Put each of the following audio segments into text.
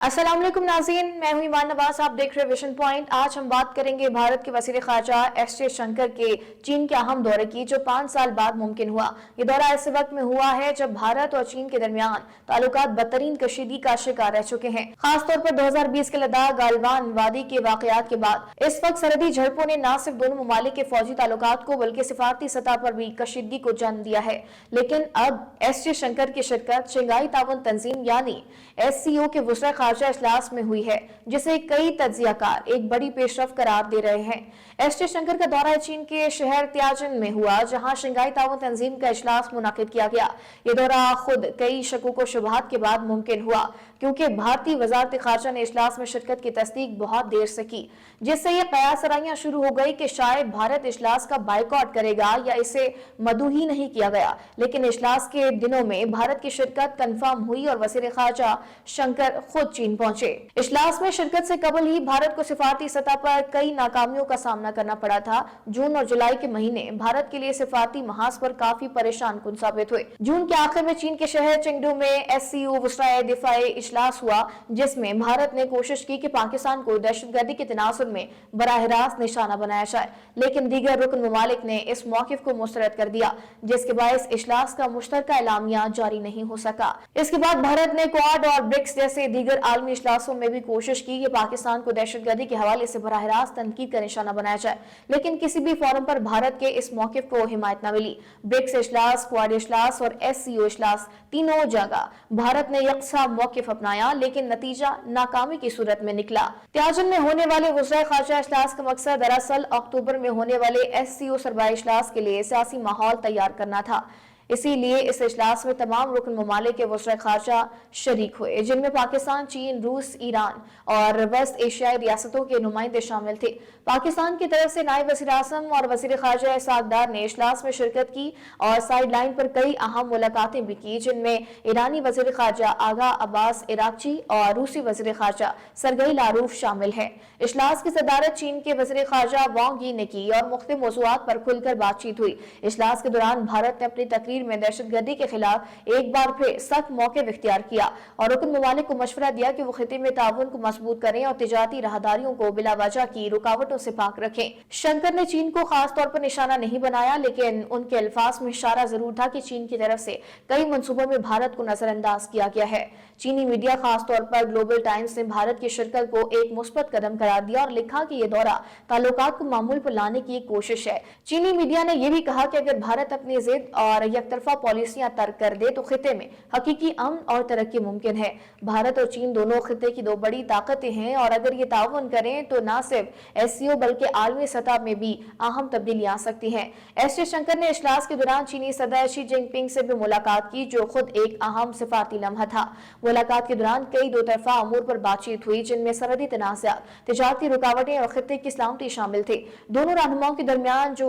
अस्सलाम वालेकुम नाज़रीन, मैं हूं ईमान नवाज। आप देख रहे हैं विजन पॉइंट। आज हम बात करेंगे भारत के वज़ीर ख़ारजा एस जयशंकर के चीन के अहम दौरे की, जो 5 साल बाद मुमकिन हुआ। ये दौरा ऐसे वक्त में हुआ है जब भारत और चीन के दरमियान ताल्लुकात बदतरीन कशीदगी का शिकार रह चुके हैं। खासतौर पर 2020 के लद्दाख गालवान वादी के वाकयात के बाद इस वक्त सरहदी झड़पों ने न सिर्फ दोनों ममालिक के फौजी ताल्लुकात को बल्कि सिफारती सतह पर भी कशीदगी को जन्म दिया है। लेकिन अब एस जयशंकर की शिरकत शंघाई ताउन तंजीम यानी SCO के वुज़रा ख़ारजा इजलास में हुई है, जिसे कई तज्ज़ियाकार एक बड़ी पेशरफ करार दे रहे हैं। एस जयशंकर का दौरा चीन के शहर त्याजिन में हुआ, जहां शंघाई ताउन तंजीम का इजलास मुनाकिद किया गया। ये दौरा खुद कई शकूक व शुबहात के बाद मुमकिन हुआ, क्योंकि भारतीय वज़ारत ख़ारजा ने इजलास में शिरकत की तस्दीक बहुत देर से की, जिससे ये कयासराइयां शुरू हो गई कि शायद भारत इजलास का बाइकआउट करेगा या इसे मदऊ ही नहीं किया गया। लेकिन इजलास के दिनों में भारत की शिरकत कन्फर्म हुई और वज़ीर ख़ारजा शंकर खुद चीन पहुंचे। इजलास में शिरकत से कबल ही भारत को सिफारती सतह पर कई नाकामियों का सामना करना पड़ा था। जून और जुलाई के महीने भारत के लिए सिफारती महाज पर काफी परेशान कुन साबित हुए। जून के आखिर में चीन के शहर चेंगडू में SCO वुज़राए दिफ़ाए इजलास हुआ, जिसमें भारत ने कोशिश की कि पाकिस्तान को दहशतगर्दी के तनासुर में बराह रास्त निशाना बनाया जाए, लेकिन दीगर रुकन ममालिक ने इस मौक़िफ़ को मुस्तरद कर दिया, जिसके बायस इजलास का मुश्तरका एलामिया जारी नहीं हो सका। इसके बाद भारत ने क्वाड और ब्रिक्स जैसे दीगर आलमी इजलासों में भी कोशिश की कि पाकिस्तान को दहशतगर्दी के हवाले से बराह रास्त तनकीद का निशाना बनाया जाए, लेकिन किसी भी फोरम पर भारत के इस मौक़िफ़ को हिमायत न मिली। ब्रिक्स इजलास, क्वाड इजलास और SCO इजलास तीनों जगह भारत ने यकसा मौक़िफ़ अपनाया, लेकिन नतीजा नाकामी की सूरत में निकला। त्याजिन में होने वाले वुज़राए ख़ारजा इजलास का मकसद दरअसल अक्टूबर में होने वाले SCO सरबराह इजलास के लिए सियासी माहौल तैयार करना था। इसीलिए इस इजलास में तमाम रुकन ममालिक के वज़ीर ख़ारजा शरीक हुए, जिनमें पाकिस्तान, चीन, रूस, ईरान और वेस्ट एशियाई रियासतों के नुमाइंदे शामिल थे। पाकिस्तान की तरफ से नायब वज़ीर आज़म और वज़ीर ख़ारजा इसहाक़ डार ने इजलास में शिरकत की और साइड लाइन पर कई अहम मुलाकातें भी की, जिनमें ईरानी वज़ीर ख़ारजा आगा अब्बास इराक़ची और रूसी वज़ीर ख़ारजा सरगई लारूफ शामिल है। इजलास की सदारत चीन के वज़ीर ख़ारजा वांग यी ने की और मुख्तलिफ मौज़ूआत पर खुलकर बातचीत हुई। इजलास के दौरान भारत ने अपनी तकरीर में दहशतगर्दी के खिलाफ एक बार फिर सख्त मौक़िफ़ इख्तियार किया और रुकन ममालिक को मशवरा दिया कि वो खिते में ताउन को मजबूत करें और तिजारती राहदारियों को बिला वजह की रुकावटों से पाक रखें। शंकर ने चीन को खास तौर पर निशाना नहीं बनाया, लेकिन उनके अल्फाज में इशारा जरूर था कि चीन की तरफ से कई मंसूबों में भारत को नजरअंदाज किया गया है। चीनी मीडिया खास तौर पर ग्लोबल टाइम्स ने भारत की शिरकत को एक मुस्बत कदम करार दिया और लिखा कि यह दौरा ताल्लुकात को मामूल पर लाने की एक कोशिश है। चीनी मीडिया ने यह भी कहा कि अगर भारत अपनी जिद और यकतरफा पॉलिसियां तर्क कर दे तो खिते में हकीकी अमन और तरक्की मुमकिन है। भारत और चीन दोनों खिते की दो बड़ी ताकतें हैं और अगर ये ताउन करें तो न सिर्फ SCO बल्कि आलमी सतह में भी अहम तब्दीलियां आ सकती हैं। एस जयशंकर ने इजलास के दौरान चीनी सदर शी जिनपिंग से भी मुलाकात की, जो खुद एक अहम सिफारती लम्हा था। मुलाकात के दौरान कई दो तरफा अमूर पर बातचीत हुई, जिनमें सरहदी तनाज़ात, तिजारती रुकावटें और खिते की सलामती शामिल थे। दोनों रहनुमाओं के दरमियान जो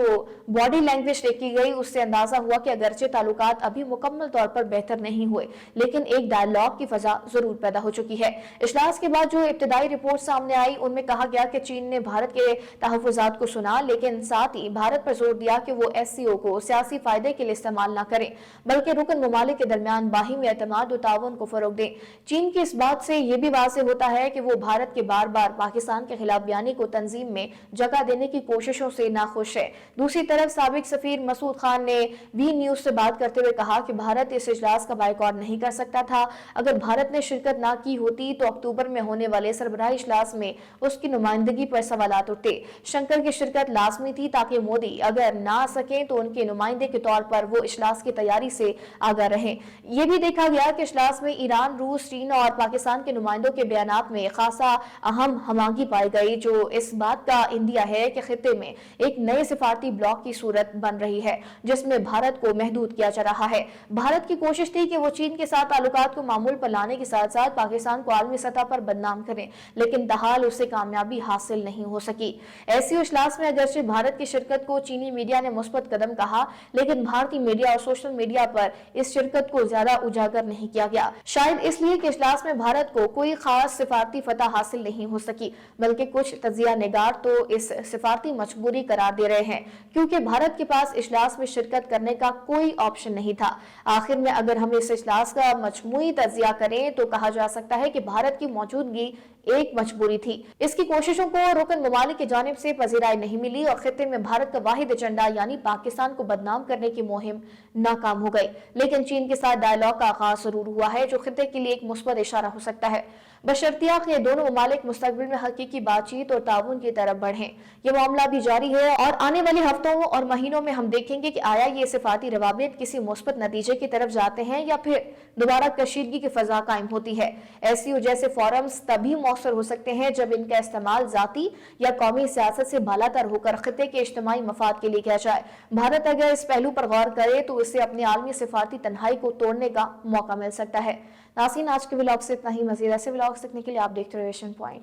बॉडी लैंग्वेज देखी गई, उससे अंदाजा हुआ कि अगरचे ताल्लुकात अभी मुकम्मल तौर पर बेहतर नहीं हुए, लेकिन एक डायलॉग की फजा जरूर पैदा हो चुकी है। इजलास के बाद जो इब्तिदाई रिपोर्ट सामने आई, उनमें कहा गया कि चीन ने भारत के तहफ़्फ़ुज़ात को सुना, लेकिन साथ ही भारत पर जोर दिया कि वो SCO को सियासी फायदे के लिए इस्तेमाल न करें, बल्कि रुकन ममालिक के दरमियान बाहिमी एतमाद और ताउन को फरोग दें। चीन की इस बात से यह भी वाज़ेह होता है कि वो भारत के बार बार पाकिस्तान के खिलाफ बयानी को तंजीम में जगह देने की कोशिशों से नाखुश है। दूसरी तरफ साबिक सफीर मसूद खान ने भी न्यूज से बात करते हुए कहा कि भारत इस इजलास का बाइकआउट नहीं कर सकता था। अगर भारत ने शिरकत ना की होती तो अक्टूबर में होने वाले सरबराह इजलास में उसकी नुमाइंदगी पर सवालात उठते। शंकर की शिरकत लाजमी थी ताकि मोदी अगर ना आ सके तो उनके नुमाइंदे के तौर पर वो इजलास की तैयारी से आगाह रहे। ये भी देखा गया कि इजलास में ईरान, रूस, चीन और पाकिस्तान के नुमाइंदों के बयानात में खासा अहम हमांगी पाई गई, जो इस बात का इंदिया है कि खिते में एक नए सिफारती ब्लॉक की सूरत बन रही है, जिसमें भारत को महदूद किया जा रहा है। भारत की कोशिश थी कि वो चीन के साथ ताल्लुकात को मामूल पर लाने के साथ साथ पाकिस्तान को आलमी सतह पर बदनाम करें, लेकिन तहाल उससे कामयाबी हासिल नहीं हो सकी। SCO इजलास में अगरचे भारत की शिरकत को चीनी मीडिया ने मुस्बत कदम कहा, लेकिन भारतीय मीडिया और सोशल मीडिया पर इस शिरकत को ज्यादा उजागर नहीं किया गया। शायद इसलिए कि इजलास में भारत को कोई खास सिफारती फतह हासिल नहीं हो सकी, बल्कि कुछ तजिया निगार तो इस सिफारती मजबूरी करार दे रहे हैं, क्योंकि भारत के पास इजलास में शिरकत करने का कोई कोई ऑप्शन नहीं था। आखिर में अगर हम इस इजलास का मजमूई तजिया करें तो कहा जा सकता है कि भारत की मौजूदगी एक मजबूरी थी। इसकी कोशिशों को रुकन ममालिक की जानिब से पजीराई नहीं मिली और खित्ते में भारत का वाहिद एजेंडा यानी पाकिस्तान को बदनाम करने की मुहिम नाकाम हो गई। लेकिन चीन के साथ डायलॉग का आगाज जरूर हुआ है जो खित्ते के लिए एक मुस्बत इशारा हो सकता है, बशर्तिया कि दोनों ममालिक मुस्तकबिल में हकीकी बातचीत और ताउन की तरफ बढ़ें। ये मामला भी जारी है और आने वाले हफ्तों और महीनों में हम देखेंगे कि आया ये सिफाती रवाबित किसी मुस्बत नतीजे की तरफ जाते हैं या फिर दोबारा कशीदगी की फजा कायम होती है। SCO जैसे फोरम्स तभी मौसर हो सकते हैं जब इनका इस्तेमाल जाती या कौमी सियासत से बालातर होकर खित्ते के इज्तिमाई मफाद के लिए किया जाए। भारत अगर इस पहलू पर गौर करे तो इसे अपनी आलमी सिफाती तन्हाई को तोड़ने का मौका मिल सकता है। नाज़रीन, आज के व्लॉग से इतना ही। मज़ीद ऐसे व्लॉग्स देखने के लिए आप देखते रहिए विजन पॉइंट।